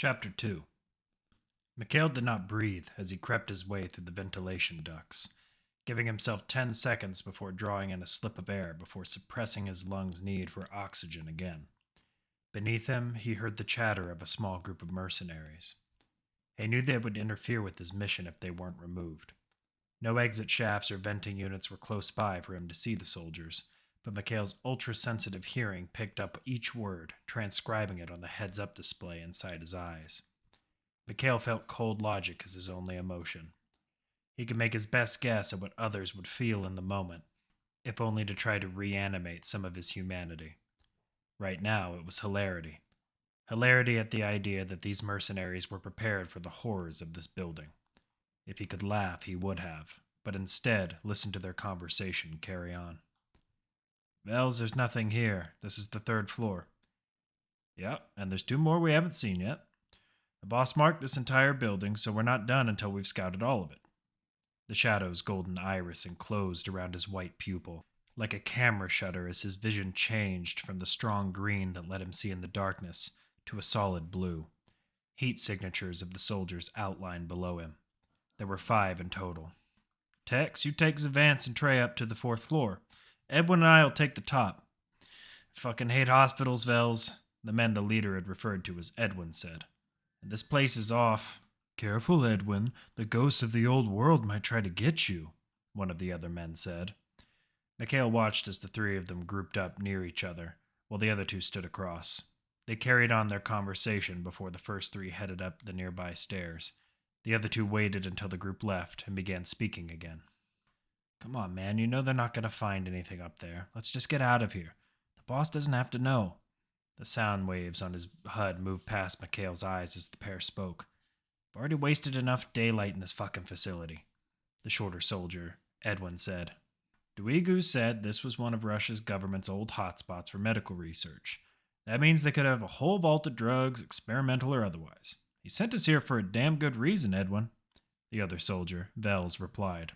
Chapter 2. Mikhail did not breathe as he crept his way through the ventilation ducts, giving himself 10 seconds before drawing in a slip of air before suppressing his lungs' need for oxygen again. Beneath him, he heard the chatter of a small group of mercenaries. He knew they would interfere with his mission if they weren't removed. No exit shafts or venting units were close by for him to see the soldiers, but Mikhail's ultra-sensitive hearing picked up each word, transcribing it on the heads-up display inside his eyes. Mikhail felt cold logic as his only emotion. He could make his best guess at what others would feel in the moment, if only to try to reanimate some of his humanity. Right now, it was hilarity. Hilarity at the idea that these mercenaries were prepared for the horrors of this building. If he could laugh, he would have, but instead listened to their conversation carry on. "Vels, there's nothing here. This is the 3rd floor. Yep, and there's 2 more we haven't seen yet. The boss marked this entire building, so we're not done until we've scouted all of it." The shadow's golden iris enclosed around his white pupil, like a camera shutter as his vision changed from the strong green that let him see in the darkness to a solid blue. Heat signatures of the soldiers outlined below him. There were 5 in total. "Tex, you take Zavance and Trey up to the 4th floor. Edwin and I'll take the top." "Fucking hate hospitals, Vels," the man the leader had referred to as Edwin said. "And this place is off." "Careful, Edwin. The ghosts of the old world might try to get you," one of the other men said. Mikhail watched as the 3 of them grouped up near each other, while the other 2 stood across. They carried on their conversation before the first 3 headed up the nearby stairs. The other 2 waited until the group left and began speaking again. "Come on, man, you know they're not going to find anything up there. Let's just get out of here. The boss doesn't have to know." The sound waves on his HUD moved past Mikhail's eyes as the pair spoke. "I've already wasted enough daylight in this fucking facility," the shorter soldier, Edwin, said. "Duigu said this was one of Russia's government's old hotspots for medical research. That means they could have a whole vault of drugs, experimental or otherwise. He sent us here for a damn good reason, Edwin," the other soldier, Vels, replied.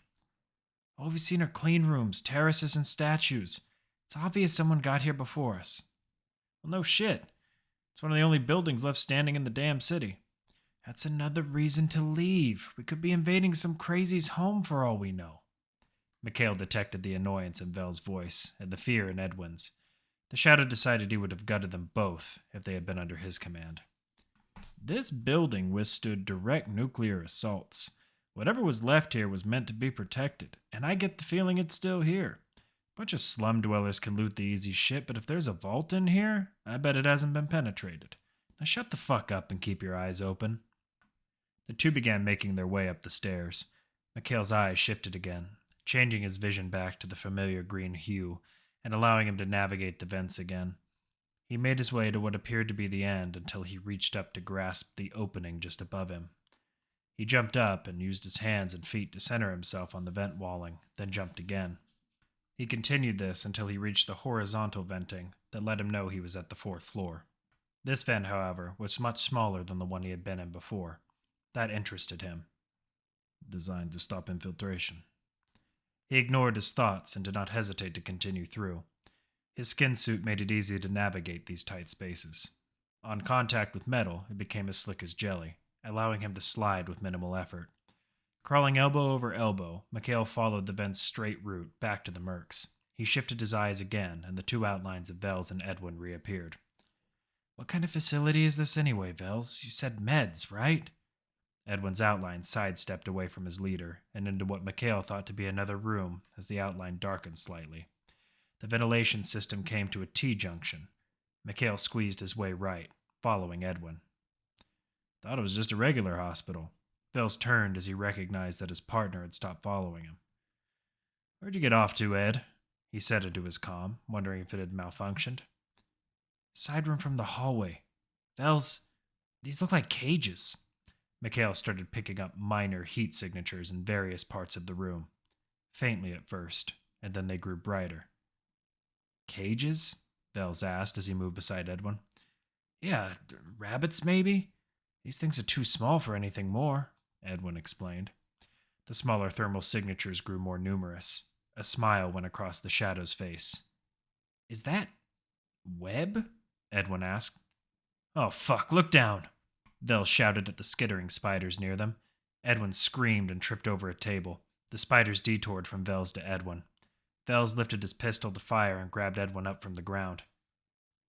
"All we've seen are clean rooms, terraces, and statues. It's obvious someone got here before us." "Well, no shit. It's one of the only buildings left standing in the damn city." "That's another reason to leave. We could be invading some crazy's home for all we know." Mikhail detected the annoyance in Vel's voice and the fear in Edwin's. The shadow decided he would have gutted them both if they had been under his command. "This building withstood direct nuclear assaults. Whatever was left here was meant to be protected, and I get the feeling it's still here. A bunch of slum dwellers can loot the easy shit, but if there's a vault in here, I bet it hasn't been penetrated. Now shut the fuck up and keep your eyes open." The 2 began making their way up the stairs. Mikhail's eyes shifted again, changing his vision back to the familiar green hue and allowing him to navigate the vents again. He made his way to what appeared to be the end until he reached up to grasp the opening just above him. He jumped up and used his hands and feet to center himself on the vent walling, then jumped again. He continued this until he reached the horizontal venting that let him know he was at the 4th floor. This vent, however, was much smaller than the one he had been in before. That interested him. "Designed to stop infiltration." He ignored his thoughts and did not hesitate to continue through. His skin suit made it easy to navigate these tight spaces. On contact with metal, it became as slick as jelly, allowing him to slide with minimal effort. Crawling elbow over elbow, Mikhail followed the vent's straight route back to the mercs. He shifted his eyes again, and the 2 outlines of Vels and Edwin reappeared. "What kind of facility is this anyway, Vels? You said meds, right?" Edwin's outline sidestepped away from his leader and into what Mikhail thought to be another room as the outline darkened slightly. The ventilation system came to a T-junction. Mikhail squeezed his way right, following Edwin. "Thought it was just a regular hospital." Vels turned as he recognized that his partner had stopped following him. "Where'd you get off to, Ed?" he said into his comm, wondering if it had malfunctioned. "Side room from the hallway. Vels, these look like cages." Mikhail started picking up minor heat signatures in various parts of the room. Faintly at first, and then they grew brighter. "Cages?" Vels asked as he moved beside Edwin. "Yeah, rabbits maybe? These things are too small for anything more," Edwin explained. The smaller thermal signatures grew more numerous. A smile went across the shadow's face. "Is that web?" Edwin asked. "Oh fuck, look down!" Vel shouted at the skittering spiders near them. Edwin screamed and tripped over a table. The spiders detoured from Vels to Edwin. Vels lifted his pistol to fire and grabbed Edwin up from the ground.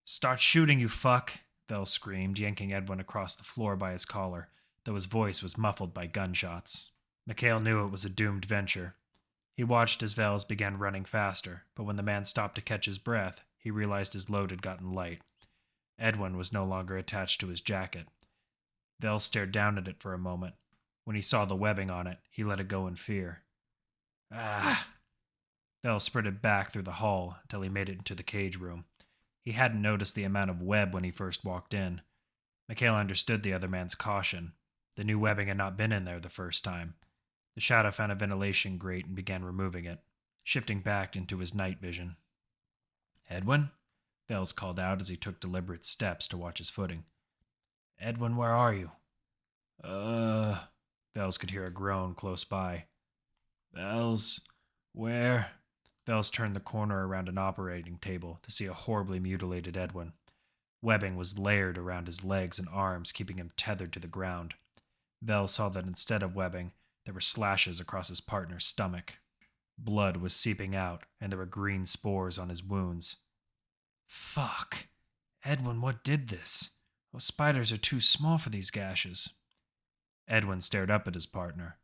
"Start shooting, you fuck!" Vel screamed, yanking Edwin across the floor by his collar, though his voice was muffled by gunshots. Mikhail knew it was a doomed venture. He watched as Vels began running faster, but when the man stopped to catch his breath, he realized his load had gotten light. Edwin was no longer attached to his jacket. Vels stared down at it for a moment. When he saw the webbing on it, he let it go in fear. Ah! Vels sprinted back through the hall until he made it into the cage room. He hadn't noticed the amount of web when he first walked in. Mikhail understood the other man's caution. The new webbing had not been in there the first time. The shadow found a ventilation grate and began removing it, shifting back into his night vision. "Edwin?" Vels called out as he took deliberate steps to watch his footing. "Edwin, where are you?" Vels could hear a groan close by. "Vels, where?" Vels turned the corner around an operating table to see a horribly mutilated Edwin. Webbing was layered around his legs and arms, keeping him tethered to the ground. Vels saw that instead of webbing, there were slashes across his partner's stomach. Blood was seeping out, and there were green spores on his wounds. "Fuck! Edwin, what did this? Those spiders are too small for these gashes." Edwin stared up at his partner,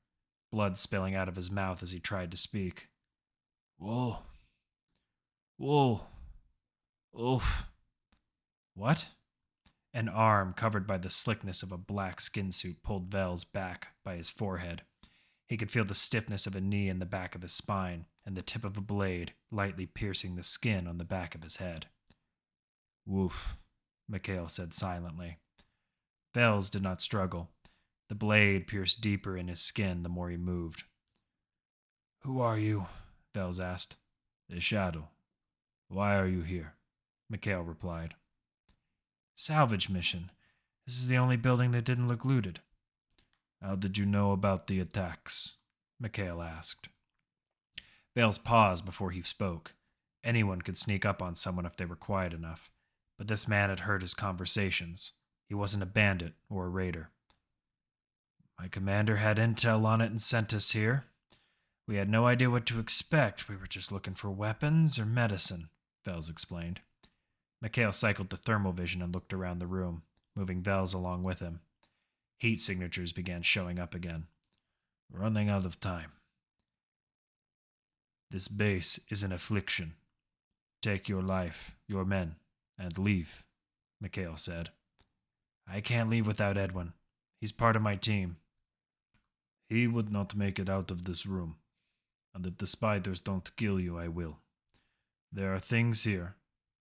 blood spilling out of his mouth as he tried to speak. "Wool. Wool. Oof." "What?" An arm covered by the slickness of a black skin suit pulled Vels back by his forehead. He could feel the stiffness of a knee in the back of his spine and the tip of a blade lightly piercing the skin on the back of his head. "Woof," Mikhail said silently. Vels did not struggle. The blade pierced deeper in his skin the more he moved. "Who are you?" Vels asked. "The Shadow. Why are you here?" Mikhail replied. "Salvage mission. This is the only building that didn't look looted." "How did you know about the attacks?" Mikhail asked. Vels paused before he spoke. Anyone could sneak up on someone if they were quiet enough, but this man had heard his conversations. He wasn't a bandit or a raider. "My commander had intel on it and sent us here. We had no idea what to expect. We were just looking for weapons or medicine," Vels explained. Mikhail cycled to thermal vision and looked around the room, moving Vels along with him. Heat signatures began showing up again. "Running out of time. This base is an affliction. Take your life, your men, and leave," Mikhail said. "I can't leave without Edwin. He's part of my team." "He would not make it out of this room. And if the spiders don't kill you, I will. There are things here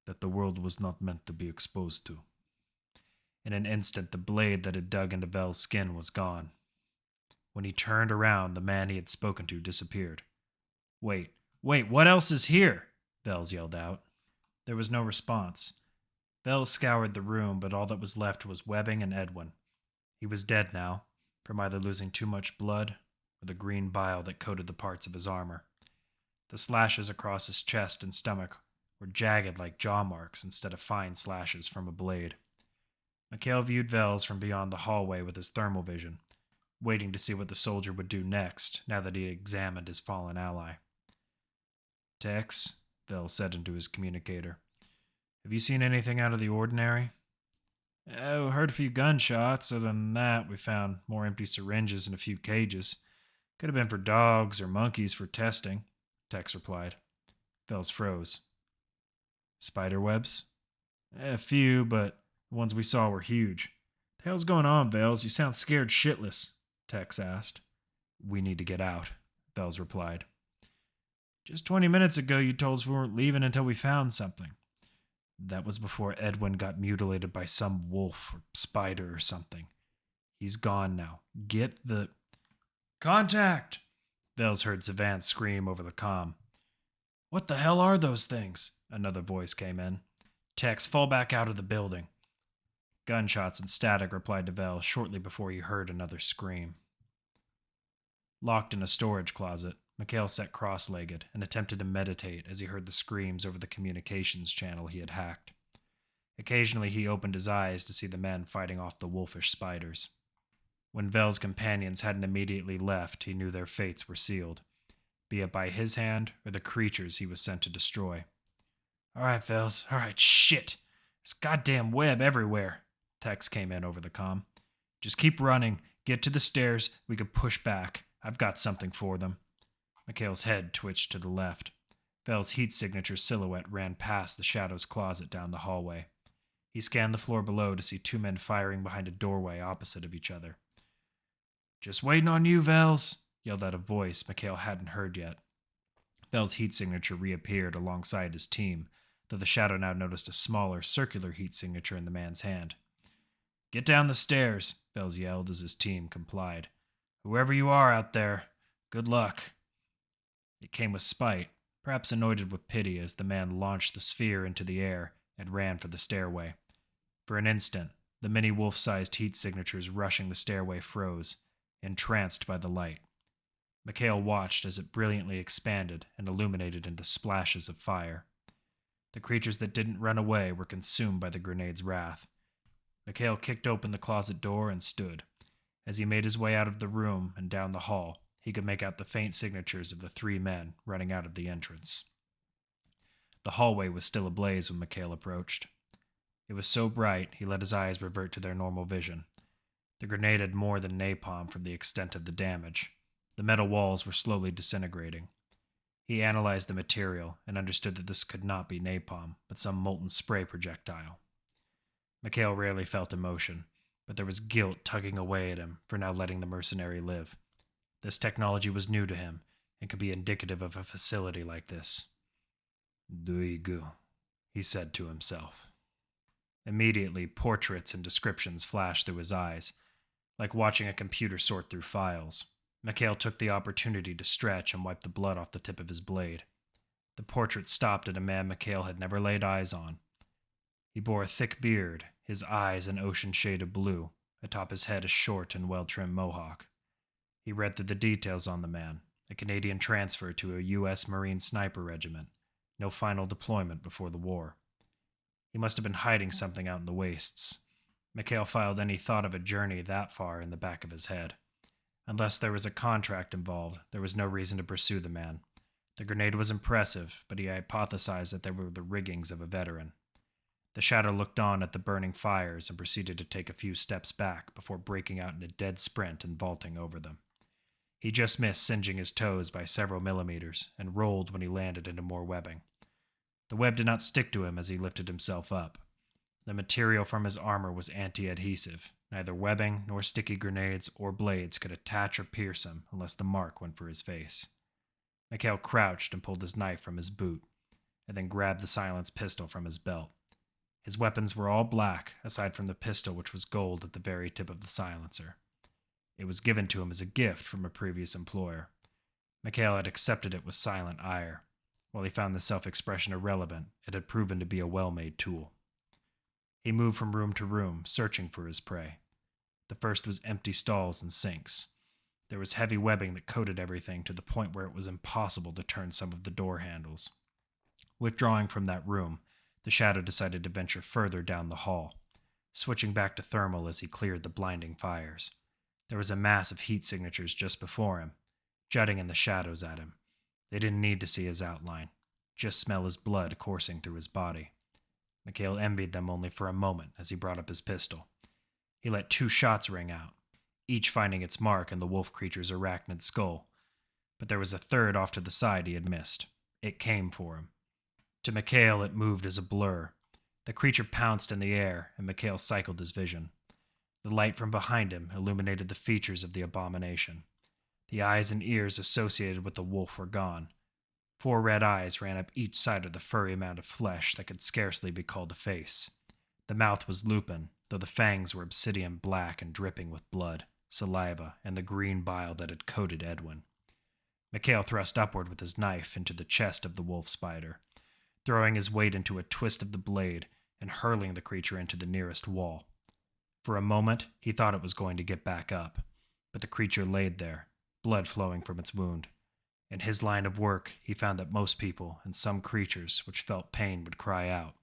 that the world was not meant to be exposed to." In an instant, the blade that had dug into Vel's skin was gone. When he turned around, the man he had spoken to disappeared. Wait, what else is here?" Vels yelled out. There was no response. Vels scoured the room, but all that was left was webbing and Edwin. He was dead now, from either losing too much blood or the green bile that coated the parts of his armor. The slashes across his chest and stomach were jagged like jaw marks instead of fine slashes from a blade. Mikhail viewed Vels from beyond the hallway with his thermal vision, waiting to see what the soldier would do next now that he had examined his fallen ally. "Tex," Vels said into his communicator, "have you seen anything out of the ordinary?" "We heard a few gunshots. Other than that, we found more empty syringes and a few cages. Could have been for dogs or monkeys for testing," Tex replied. Vels froze. "Spider webs?" "A few, but the ones we saw were huge." "The hell's going on, Vels? You sound scared shitless," Tex asked. "We need to get out," Vels replied. "Just 20 minutes ago you told us we weren't leaving until we found something." "That was before Edwin got mutilated by some wolf or spider or something. He's gone now. Get the..." "Contact!" Vels heard Savan scream over the comm. "What the hell are those things?" Another voice came in. "Tex, fall back out of the building." Gunshots and static replied to Vels shortly before he heard another scream. Locked in a storage closet, Mikhail sat cross-legged and attempted to meditate as he heard the screams over the communications channel he had hacked. Occasionally he opened his eyes to see the men fighting off the wolfish spiders. When Vel's companions hadn't immediately left, he knew their fates were sealed, be it by his hand or the creatures he was sent to destroy. "All right, Vels. All right, shit. There's goddamn web everywhere." Tex came in over the comm. "Just keep running. Get to the stairs. We can push back. I've got something for them." Mikhail's head twitched to the left. Vel's heat signature silhouette ran past the Shadow's closet down the hallway. He scanned the floor below to see two men firing behind a doorway opposite of each other. "Just waiting on you, Vels," yelled out a voice Mikhail hadn't heard yet. Vel's heat signature reappeared alongside his team, though the Shadow now noticed a smaller, circular heat signature in the man's hand. "Get down the stairs," Vels yelled as his team complied. "Whoever you are out there, good luck." It came with spite, perhaps anointed with pity, as the man launched the sphere into the air and ran for the stairway. For an instant, the many wolf-sized heat signatures rushing the stairway froze, entranced by the light. Mikhail watched as it brilliantly expanded and illuminated into splashes of fire. The creatures that didn't run away were consumed by the grenade's wrath. Mikhail kicked open the closet door and stood. As he made his way out of the room and down the hall, he could make out the faint signatures of the three men running out of the entrance. The hallway was still ablaze when Mikhail approached. It was so bright he let his eyes revert to their normal vision. The grenade had more than napalm from the extent of the damage. The metal walls were slowly disintegrating. He analyzed the material and understood that this could not be napalm, but some molten spray projectile. Mikhail rarely felt emotion, but there was guilt tugging away at him for now letting the mercenary live. This technology was new to him and could be indicative of a facility like this. "Duigu," he said to himself. Immediately, portraits and descriptions flashed through his eyes, like watching a computer sort through files. Mikhail took the opportunity to stretch and wipe the blood off the tip of his blade. The portrait stopped at a man Mikhail had never laid eyes on. He bore a thick beard, his eyes an ocean shade of blue, atop his head a short and well-trimmed mohawk. He read through the details on the man, a Canadian transfer to a U.S. Marine sniper regiment, no final deployment before the war. He must have been hiding something out in the wastes. Mikhail filed any thought of a journey that far in the back of his head. Unless there was a contract involved, there was no reason to pursue the man. The grenade was impressive, but he hypothesized that they were the riggings of a veteran. The Shadow looked on at the burning fires and proceeded to take a few steps back before breaking out in a dead sprint and vaulting over them. He just missed singeing his toes by several millimeters and rolled when he landed into more webbing. The web did not stick to him as he lifted himself up. The material from his armor was anti-adhesive. Neither webbing nor sticky grenades or blades could attach or pierce him unless the mark went for his face. Mikhail crouched and pulled his knife from his boot, and then grabbed the silenced pistol from his belt. His weapons were all black, aside from the pistol, which was gold at the very tip of the silencer. It was given to him as a gift from a previous employer. Mikhail had accepted it with silent ire. While he found the self-expression irrelevant, it had proven to be a well-made tool. He moved from room to room, searching for his prey. The first was empty stalls and sinks. There was heavy webbing that coated everything to the point where it was impossible to turn some of the door handles. Withdrawing from that room, the Shadow decided to venture further down the hall, switching back to thermal as he cleared the blinding fires. There was a mass of heat signatures just before him, jutting in the shadows at him. They didn't need to see his outline, just smell his blood coursing through his body. Mikhail envied them only for a moment as he brought up his pistol. He let 2 shots ring out, each finding its mark in the wolf creature's arachnid skull. But there was a third off to the side he had missed. It came for him. To Mikhail, it moved as a blur. The creature pounced in the air, and Mikhail cycled his vision. The light from behind him illuminated the features of the abomination. The eyes and ears associated with the wolf were gone. 4 red eyes ran up each side of the furry mound of flesh that could scarcely be called a face. The mouth was lupin, though the fangs were obsidian black and dripping with blood, saliva, and the green bile that had coated Edwin. Mikhail thrust upward with his knife into the chest of the wolf spider, throwing his weight into a twist of the blade and hurling the creature into the nearest wall. For a moment, he thought it was going to get back up, but the creature laid there, blood flowing from its wound. In his line of work, he found that most people and some creatures which felt pain would cry out.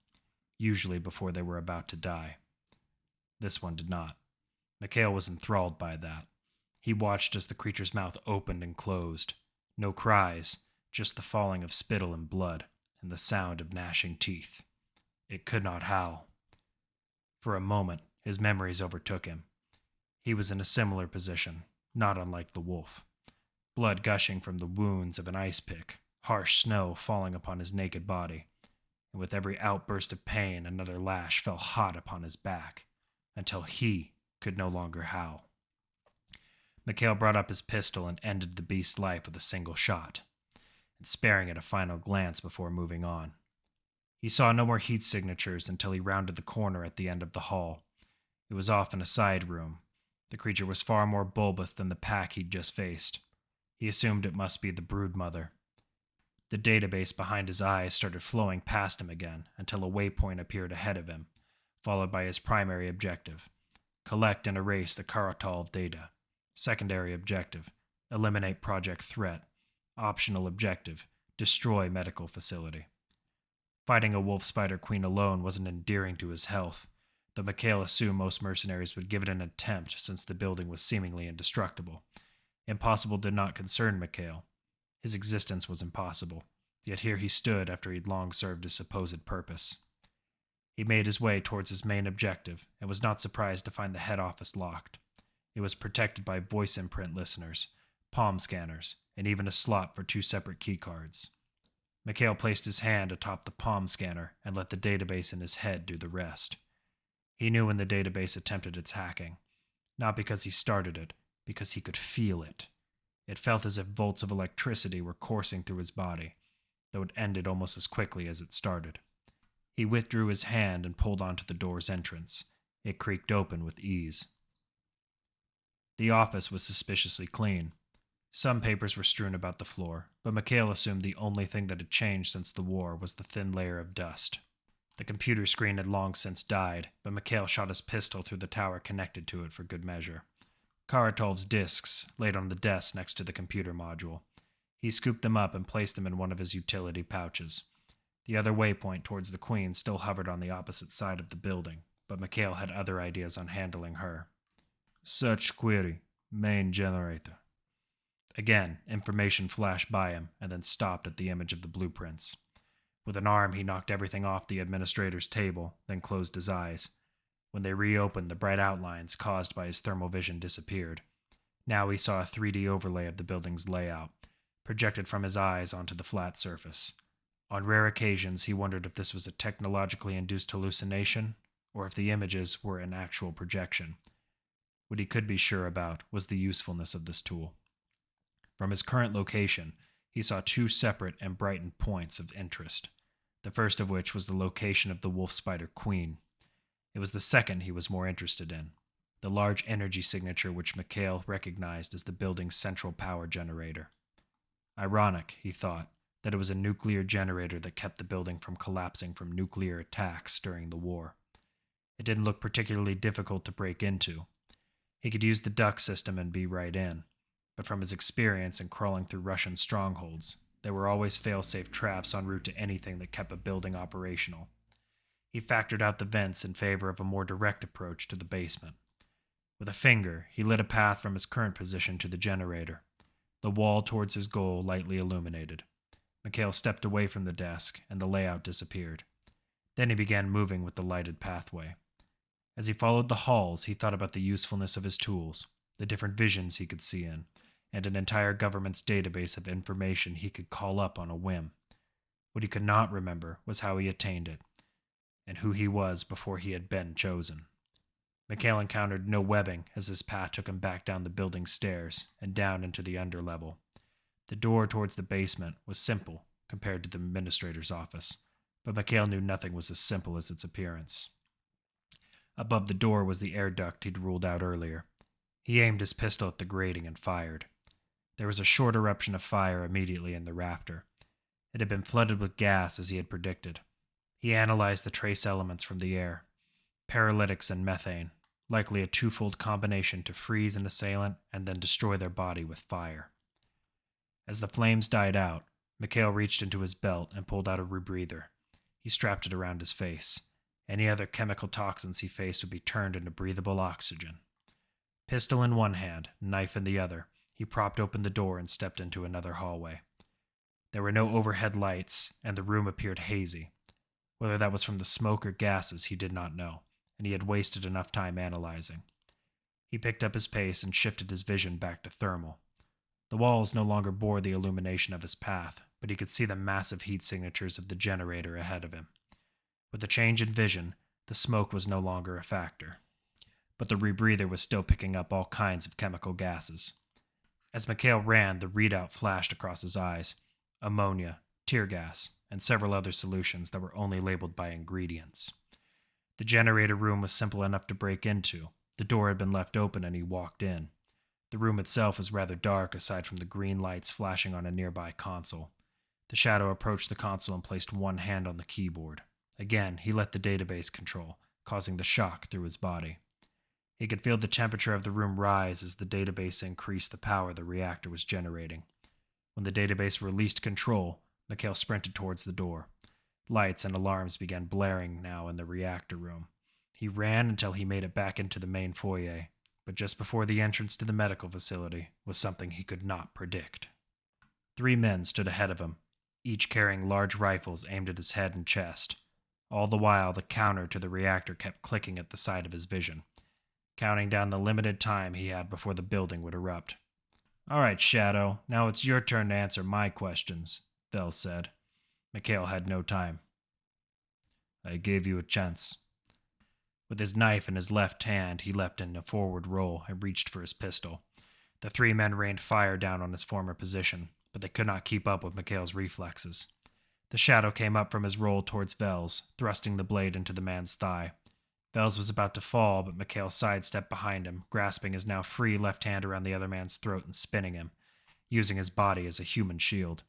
usually before they were about to die. This one did not. Mikhail was enthralled by that. He watched as the creature's mouth opened and closed. No cries, just the falling of spittle and blood, and the sound of gnashing teeth. It could not howl. For a moment, his memories overtook him. He was in a similar position, not unlike the wolf. Blood gushing from the wounds of an ice pick, harsh snow falling upon his naked body, and with every outburst of pain another lash fell hot upon his back, until he could no longer howl. Mikhail brought up his pistol and ended the beast's life with a single shot, and sparing it a final glance before moving on. He saw no more heat signatures until he rounded the corner at the end of the hall. It was off in a side room. The creature was far more bulbous than the pack he'd just faced. He assumed it must be the broodmother. The database behind his eyes started flowing past him again until a waypoint appeared ahead of him, followed by his primary objective: collect and erase the Karatov data. Secondary objective: eliminate project threat. Optional objective: destroy medical facility. Fighting a wolf spider queen alone wasn't endearing to his health, though Mikhail assumed most mercenaries would give it an attempt since the building was seemingly indestructible. Impossible did not concern Mikhail. His existence was impossible, yet here he stood after he'd long served his supposed purpose. He made his way towards his main objective and was not surprised to find the head office locked. It was protected by voice imprint listeners, palm scanners, and even a slot for 2 separate keycards. Mikhail placed his hand atop the palm scanner and let the database in his head do the rest. He knew when the database attempted its hacking, not because he started it, because he could feel it. It felt as if volts of electricity were coursing through his body, though it ended almost as quickly as it started. He withdrew his hand and pulled onto the door's entrance. It creaked open with ease. The office was suspiciously clean. Some papers were strewn about the floor, but Mikhail assumed the only thing that had changed since the war was the thin layer of dust. The computer screen had long since died, but Mikhail shot his pistol through the tower connected to it for good measure. Karatov's discs laid on the desk next to the computer module. He scooped them up and placed them in one of his utility pouches. The other waypoint towards the Queen still hovered on the opposite side of the building, but Mikhail had other ideas on handling her. Search query, main generator. Again, information flashed by him and then stopped at the image of the blueprints. With an arm, he knocked everything off the administrator's table, then closed his eyes. When they reopened, the bright outlines caused by his thermal vision disappeared. Now he saw a 3D overlay of the building's layout, projected from his eyes onto the flat surface. On rare occasions, he wondered if this was a technologically induced hallucination, or if the images were an actual projection. What he could be sure about was the usefulness of this tool. From his current location, he saw 2 separate and brightened points of interest, the first of which was the location of the wolf spider queen. It was the second he was more interested in, the large energy signature which Mikhail recognized as the building's central power generator. Ironic, he thought, that it was a nuclear generator that kept the building from collapsing from nuclear attacks during the war. It didn't look particularly difficult to break into. He could use the duct system and be right in, but from his experience in crawling through Russian strongholds, there were always fail-safe traps en route to anything that kept a building operational. He factored out the vents in favor of a more direct approach to the basement. With a finger, he lit a path from his current position to the generator, the wall towards his goal lightly illuminated. Mikhail stepped away from the desk, and the layout disappeared. Then he began moving with the lighted pathway. As he followed the halls, he thought about the usefulness of his tools, the different visions he could see in, and an entire government's database of information he could call up on a whim. What he could not remember was how he attained it, and who he was before he had been chosen. Mikhail encountered no webbing as his path took him back down the building's stairs and down into the underlevel. The door towards the basement was simple compared to the administrator's office, but Mikhail knew nothing was as simple as its appearance. Above the door was the air duct he'd ruled out earlier. He aimed his pistol at the grating and fired. There was a short eruption of fire immediately in the rafter. It had been flooded with gas as he had predicted. He analyzed the trace elements from the air. Paralytics and methane, likely a twofold combination to freeze an assailant and then destroy their body with fire. As the flames died out, Mikhail reached into his belt and pulled out a rebreather. He strapped it around his face. Any other chemical toxins he faced would be turned into breathable oxygen. Pistol in one hand, knife in the other, he propped open the door and stepped into another hallway. There were no overhead lights, and the room appeared hazy. Whether that was from the smoke or gases, he did not know, and he had wasted enough time analyzing. He picked up his pace and shifted his vision back to thermal. The walls no longer bore the illumination of his path, but he could see the massive heat signatures of the generator ahead of him. With the change in vision, the smoke was no longer a factor, but the rebreather was still picking up all kinds of chemical gases. As Mikhail ran, the readout flashed across his eyes: ammonia, tear gas, and several other solutions that were only labeled by ingredients. The generator room was simple enough to break into. The door had been left open and he walked in. The room itself was rather dark aside from the green lights flashing on a nearby console. The Shadow approached the console and placed one hand on the keyboard. Again, he let the database control, causing the shock through his body. He could feel the temperature of the room rise as the database increased the power the reactor was generating. When the database released control, Mikhail sprinted towards the door. Lights and alarms began blaring now in the reactor room. He ran until he made it back into the main foyer, but just before the entrance to the medical facility was something he could not predict. 3 men stood ahead of him, each carrying large rifles aimed at his head and chest. All the while, the counter to the reactor kept clicking at the side of his vision, counting down the limited time he had before the building would erupt. "All right, Shadow, now it's your turn to answer my questions," Vels said. Mikhail had no time. "I gave you a chance." With his knife in his left hand, he leapt in a forward roll and reached for his pistol. The 3 men rained fire down on his former position, but they could not keep up with Mikhail's reflexes. The Shadow came up from his roll towards Vels, thrusting the blade into the man's thigh. Vels was about to fall, but Mikhail sidestepped behind him, grasping his now free left hand around the other man's throat and spinning him, using his body as a human shield.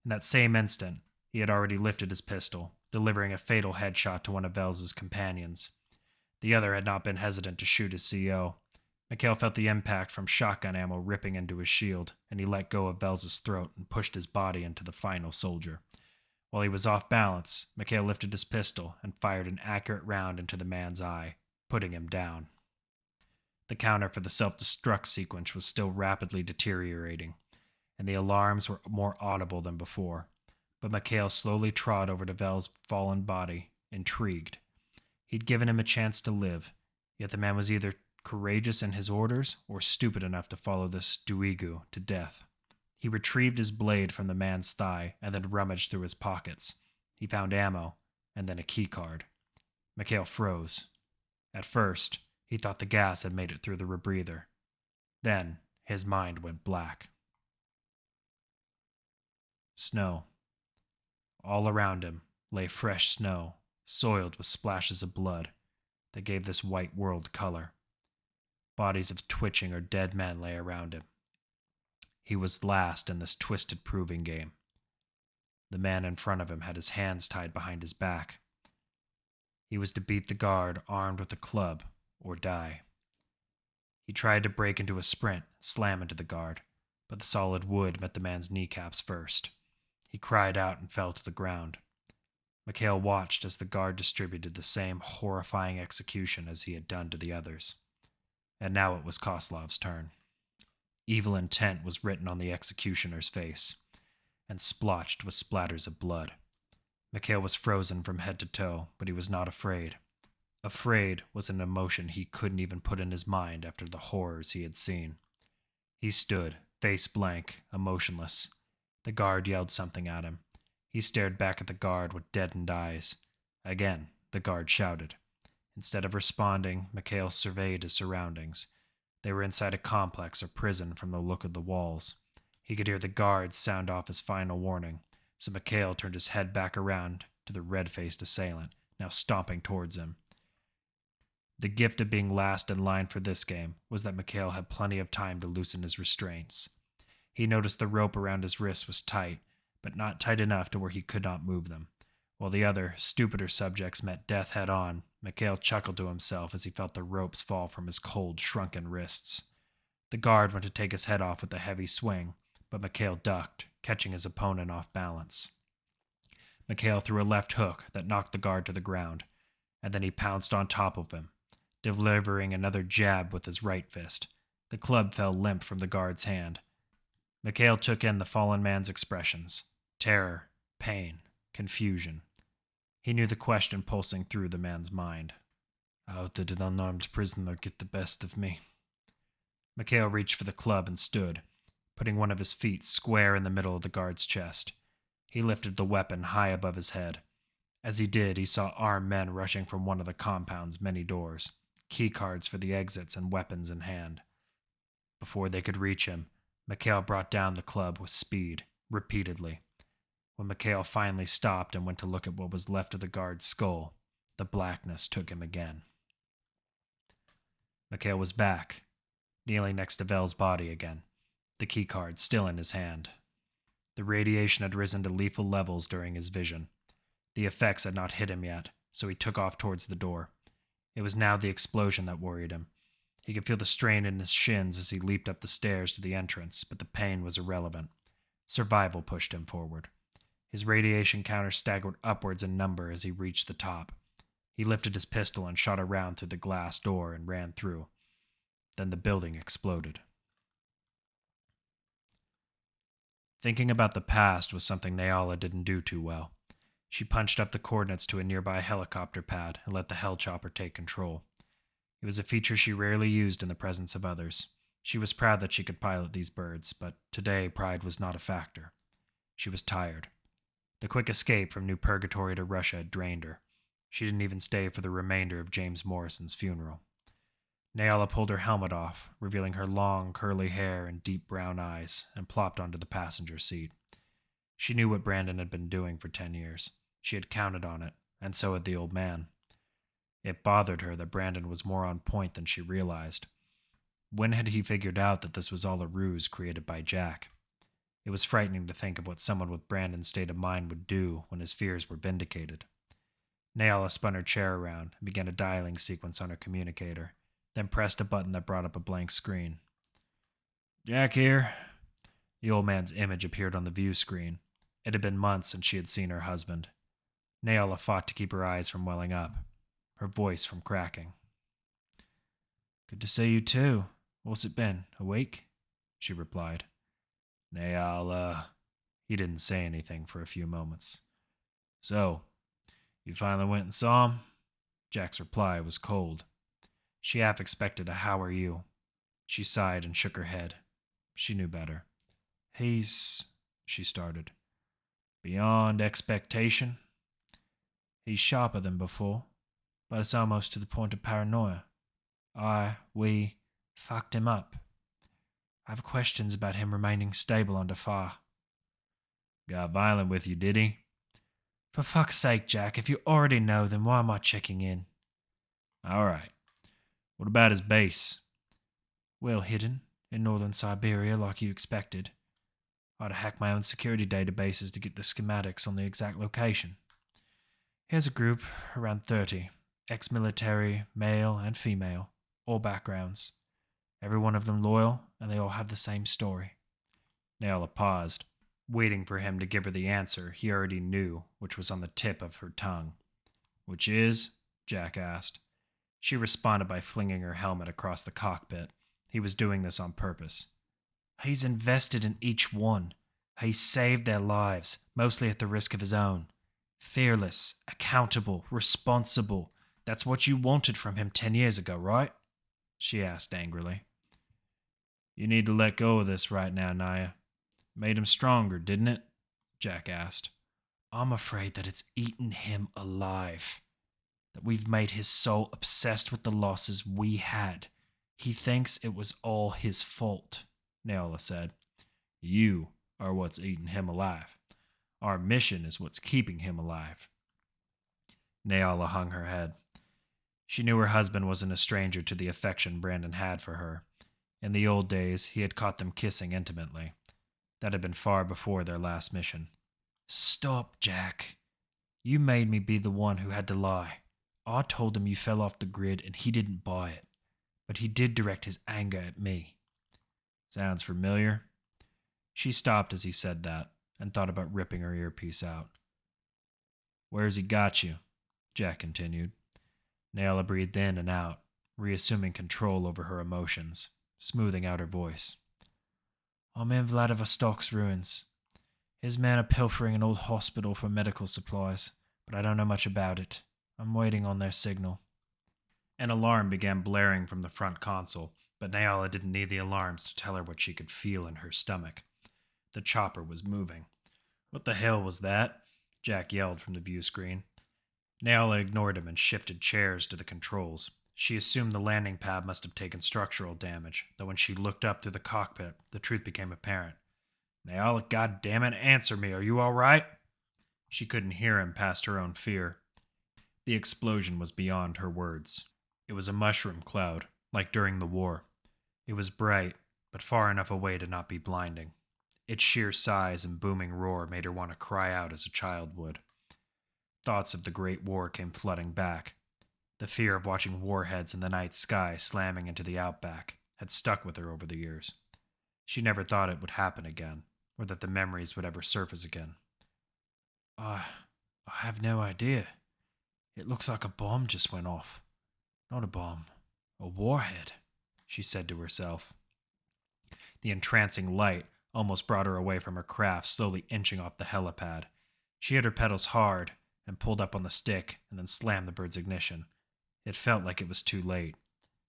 In that same instant, he had already lifted his pistol, delivering a fatal headshot to one of Vels's companions. The other had not been hesitant to shoot his CO. Mikhail felt the impact from shotgun ammo ripping into his shield, and he let go of Vels's throat and pushed his body into the final soldier. While he was off balance, Mikhail lifted his pistol and fired an accurate round into the man's eye, putting him down. The counter for the self-destruct sequence was still rapidly deteriorating, and the alarms were more audible than before. But Mikhail slowly trod over to Vels's fallen body, intrigued. He'd given him a chance to live, yet the man was either courageous in his orders or stupid enough to follow this Duigu to death. He retrieved his blade from the man's thigh and then rummaged through his pockets. He found ammo and then a keycard. Mikhail froze. At first, he thought the gas had made it through the rebreather. Then, his mind went black. Snow. All around him lay fresh snow, soiled with splashes of blood, that gave this white world color. Bodies of twitching or dead men lay around him. He was last in this twisted proving game. The man in front of him had his hands tied behind his back. He was to beat the guard armed with a club or die. He tried to break into a sprint and slam into the guard, but the solid wood met the man's kneecaps first. He cried out and fell to the ground. Mikhail watched as the guard distributed the same horrifying execution as he had done to the others. And now it was Koslov's turn. Evil intent was written on the executioner's face, and splotched with splatters of blood. Mikhail was frozen from head to toe, but he was not afraid. Afraid was an emotion he couldn't even put in his mind after the horrors he had seen. He stood, face blank, emotionless. The guard yelled something at him. He stared back at the guard with deadened eyes. Again, the guard shouted. Instead of responding, Mikhail surveyed his surroundings. They were inside a complex or prison from the look of the walls. He could hear the guards sound off his final warning, so Mikhail turned his head back around to the red-faced assailant, now stomping towards him. The gift of being last in line for this game was that Mikhail had plenty of time to loosen his restraints. He noticed the rope around his wrists was tight, but not tight enough to where he could not move them. While the other, stupider subjects met death head-on, Mikhail chuckled to himself as he felt the ropes fall from his cold, shrunken wrists. The guard went to take his head off with a heavy swing, but Mikhail ducked, catching his opponent off balance. Mikhail threw a left hook that knocked the guard to the ground. and then he pounced on top of him, delivering another jab with his right fist. The club fell limp from the guard's hand. Mikhail took in the fallen man's expressions: terror, pain, confusion. He knew the question pulsing through the man's mind. How did an unarmed prisoner get the best of me? Mikhail reached for the club and stood, putting one of his feet square in the middle of the guard's chest. He lifted the weapon high above his head. As he did, he saw armed men rushing from one of the compound's many doors, key cards for the exits and weapons in hand. Before they could reach him, Mikhail brought down the club with speed, repeatedly. When Mikhail finally stopped and went to look at what was left of the guard's skull, the blackness took him again. Mikhail was back, kneeling next to Vel's body again, the keycard still in his hand. The radiation had risen to lethal levels during his vision. The effects had not hit him yet, so he took off towards the door. It was now the explosion that worried him. He could feel the strain in his shins as he leaped up the stairs to the entrance, but the pain was irrelevant. Survival pushed him forward. His radiation counter staggered upwards in number as he reached the top. He lifted his pistol and shot a round through the glass door and ran through. Then the building exploded. Thinking about the past was something Nyala didn't do too well. She punched up the coordinates to a nearby helicopter pad and let the hellchopper take control. It was a feature she rarely used in the presence of others. She was proud that she could pilot these birds, but today pride was not a factor. She was tired. The quick escape from New Purgatory to Russia had drained her. She didn't even stay for the remainder of James Morrison's funeral. Nyala pulled her helmet off, revealing her long, curly hair and deep brown eyes, and plopped onto the passenger seat. She knew what Brandon had been doing for 10 years. She had counted on it, and so had the old man. It bothered her that Brandon was more on point than she realized. When had he figured out that this was all a ruse created by Jack? It was frightening to think of what someone with Brandon's state of mind would do when his fears were vindicated. Nyala spun her chair around and began a dialing sequence on her communicator, then pressed a button that brought up a blank screen. "Jack here." The old man's image appeared on the view screen. It had been months since she had seen her husband. Nyala fought to keep her eyes from welling up, her voice from cracking. "Good to see you too. What's it been, a week?" she replied. "Nyala." He didn't say anything for a few moments. "So, you finally went and saw him?" Jack's reply was cold. She half expected a "how are you?" She sighed and shook her head. She knew better. She started. "Beyond expectation?" "He's sharper than before, but it's almost to the point of paranoia. We fucked him up. I have questions about him remaining stable under fire." "Got violent with you, did he?" "For fuck's sake, Jack, if you already know, then why am I checking in?" "All right. What about his base?" "Well hidden, in northern Siberia like you expected. I had to hack my own security databases to get the schematics on the exact location. Here's a group, around 30, ex-military, male and female, all backgrounds. Every one of them loyal, and they all have the same story." Nyala paused, waiting for him to give her the answer he already knew, which was on the tip of her tongue. "Which is?" Jack asked. She responded by flinging her helmet across the cockpit. He was doing this on purpose. "He's invested in each one. He saved their lives, mostly at the risk of his own. Fearless, accountable, responsible. That's what you wanted from him 10 years ago, right?" she asked angrily. "You need to let go of this right now, Naya. Made him stronger, didn't it?" Jack asked. "I'm afraid that it's eaten him alive. That we've made his soul obsessed with the losses we had. He thinks it was all his fault," Nyala said. "You are what's eating him alive. Our mission is what's keeping him alive." Nyala hung her head. She knew her husband wasn't a stranger to the affection Brandon had for her. In the old days, he had caught them kissing intimately. That had been far before their last mission. "Stop, Jack. You made me be the one who had to lie. I told him you fell off the grid and he didn't buy it. But he did direct his anger at me." "Sounds familiar." She stopped as he said that, and thought about ripping her earpiece out. "Where's he got you?" Jack continued. Naola breathed in and out, reassuming control over her emotions, smoothing out her voice. I'm in Vladivostok's ruins. His men are pilfering an old hospital for medical supplies, but I don't know much about it. I'm waiting on their signal. An alarm began blaring from the front console, but Naola didn't need the alarms to tell her what she could feel in her stomach. The chopper was moving. What the hell was that? Jack yelled from the view screen. Naola ignored him and shifted chairs to the controls. She assumed the landing pad must have taken structural damage, though when she looked up through the cockpit, the truth became apparent. Naola, goddammit, answer me. Are you all right? She couldn't hear him past her own fear. The explosion was beyond her words. It was a mushroom cloud, like during the war. It was bright, but far enough away to not be blinding. Its sheer size and booming roar made her want to cry out as a child would. Thoughts of the Great War came flooding back. The fear of watching warheads in the night sky slamming into the outback had stuck with her over the years. She never thought it would happen again, or that the memories would ever surface again. I have no idea. It looks like a bomb just went off. Not a bomb, a warhead, she said to herself. The entrancing light almost brought her away from her craft, slowly inching off the helipad. She hit her pedals hard and pulled up on the stick and then slammed the bird's ignition. It felt like it was too late.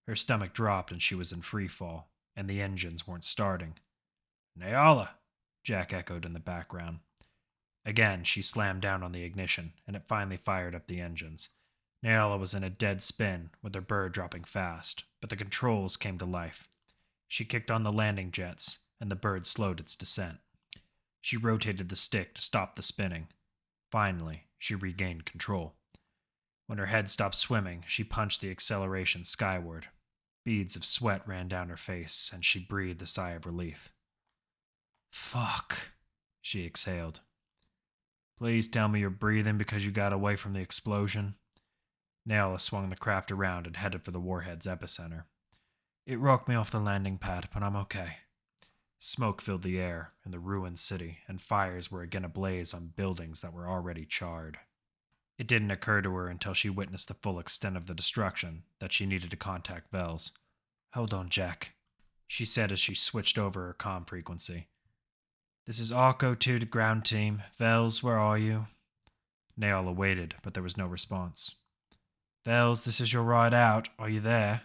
Her stomach dropped and she was in free fall, and the engines weren't starting. Naola, Jack echoed in the background. Again, she slammed down on the ignition, and it finally fired up the engines. Naola was in a dead spin, with her bird dropping fast, but the controls came to life. She kicked on the landing jets, and the bird slowed its descent. She rotated the stick to stop the spinning. Finally, she regained control. When her head stopped swimming, she punched the acceleration skyward. Beads of sweat ran down her face, and she breathed a sigh of relief. Fuck, she exhaled. Please tell me you're breathing because you got away from the explosion. Naola swung the craft around and headed for the warhead's epicenter. It rocked me off the landing pad, but I'm okay. Smoke filled the air in the ruined city, and fires were again ablaze on buildings that were already charred. It didn't occur to her until she witnessed the full extent of the destruction that she needed to contact Vels. Hold on, Jack, she said as she switched over her comm frequency. This is Arco 2 to ground team. Vels, where are you? Naola waited, but there was no response. Vels, this is your ride out. Are you there?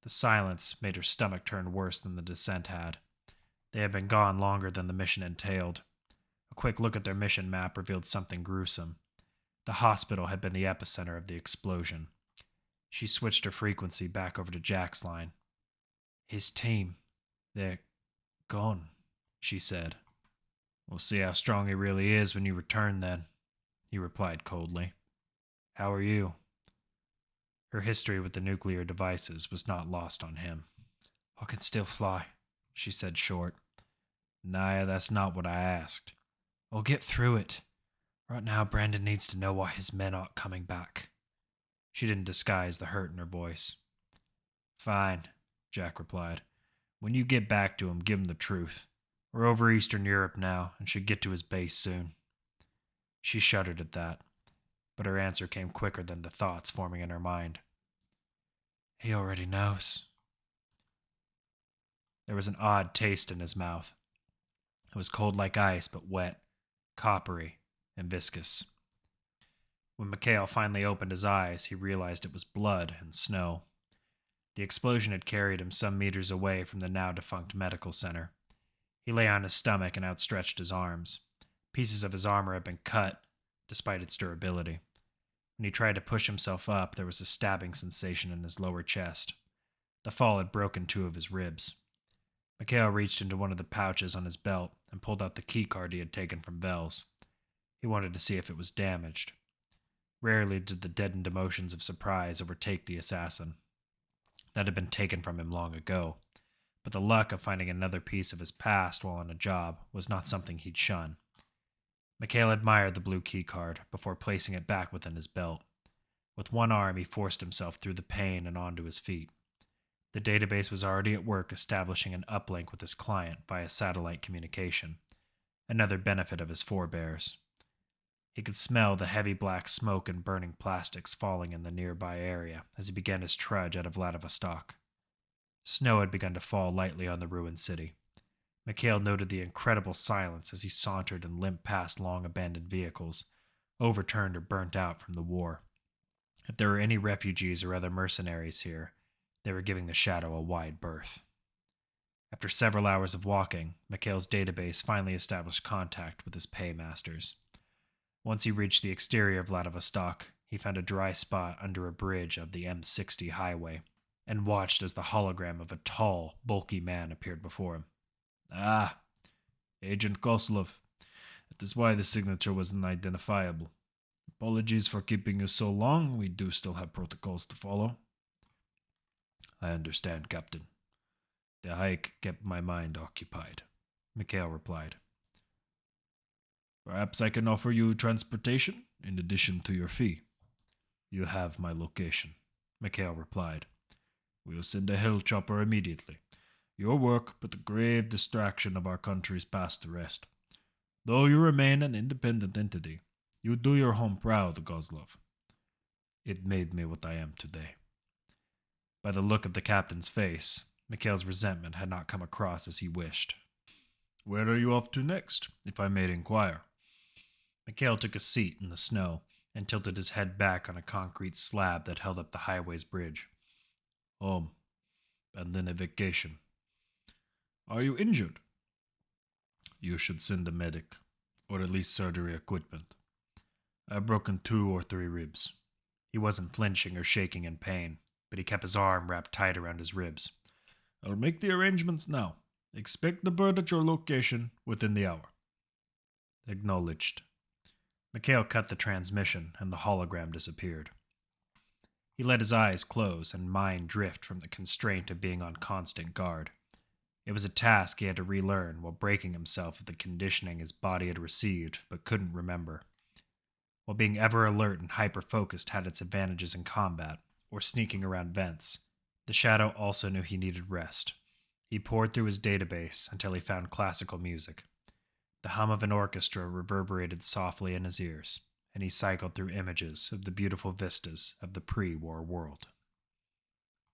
The silence made her stomach turn worse than the descent had. They had been gone longer than the mission entailed. A quick look at their mission map revealed something gruesome. The hospital had been the epicenter of the explosion. She switched her frequency back over to Jack's line. His team. They're gone, she said. We'll see how strong he really is when you return then, he replied coldly. How are you? Her history with the nuclear devices was not lost on him. I can still fly, she said short. Naya, that's not what I asked. I'll get through it. Right now, Brandon needs to know why his men aren't coming back. She didn't disguise the hurt in her voice. Fine, Jack replied. When you get back to him, give him the truth. We're over Eastern Europe now and should get to his base soon. She shuddered at that, but her answer came quicker than the thoughts forming in her mind. He already knows. There was an odd taste in his mouth. It was cold like ice, but wet, coppery, and viscous. When Mikhail finally opened his eyes, he realized it was blood and snow. The explosion had carried him some meters away from the now-defunct medical center. He lay on his stomach and outstretched his arms. Pieces of his armor had been cut, despite its durability. When he tried to push himself up, there was a stabbing sensation in his lower chest. The fall had broken 2 of his ribs. Mikhail reached into one of the pouches on his belt and pulled out the keycard he had taken from Vels. He wanted to see if it was damaged. Rarely did the deadened emotions of surprise overtake the assassin. That had been taken from him long ago, but the luck of finding another piece of his past while on a job was not something he'd shun. Mikhail admired the blue keycard before placing it back within his belt. With one arm, he forced himself through the pain and onto his feet. The database was already at work establishing an uplink with his client via satellite communication, another benefit of his forebears. He could smell the heavy black smoke and burning plastics falling in the nearby area as he began his trudge out of Vladivostok. Snow had begun to fall lightly on the ruined city. Mikhail noted the incredible silence as he sauntered and limped past long abandoned vehicles, overturned or burnt out from the war. If there were any refugees or other mercenaries here, they were giving the shadow a wide berth. After several hours of walking, Mikhail's database finally established contact with his paymasters. Once he reached the exterior of Vladivostok, he found a dry spot under a bridge of the M60 highway and watched as the hologram of a tall, bulky man appeared before him. Ah, Agent Koslov. That is why the signature was unidentifiable. Apologies for keeping you so long. We do still have protocols to follow. I understand, Captain. The hike kept my mind occupied, Mikhail replied. Perhaps I can offer you transportation in addition to your fee. You have my location, Mikhail replied. We'll send a hill chopper immediately. Your work but a grave distraction of our country's past to rest. Though you remain an independent entity, you do your home proud, Kozlov. It made me what I am today. By the look of the captain's face, Mikhail's resentment had not come across as he wished. Where are you off to next, if I may inquire? Mikhail took a seat in the snow and tilted his head back on a concrete slab that held up the highway's bridge. Home, and then a vacation. Are you injured? You should send a medic, or at least surgery equipment. I've broken 2 or 3 ribs. He wasn't flinching or shaking in pain, but he kept his arm wrapped tight around his ribs. I'll make the arrangements now. Expect the bird at your location within the hour. Acknowledged. Mikhail cut the transmission, and the hologram disappeared. He let his eyes close and mind drift from the constraint of being on constant guard. It was a task he had to relearn while breaking himself of the conditioning his body had received but couldn't remember. While being ever alert and hyper-focused had its advantages in combat, or sneaking around vents, the Shadow also knew he needed rest. He poured through his database until he found classical music. The hum of an orchestra reverberated softly in his ears, and he cycled through images of the beautiful vistas of the pre-war world.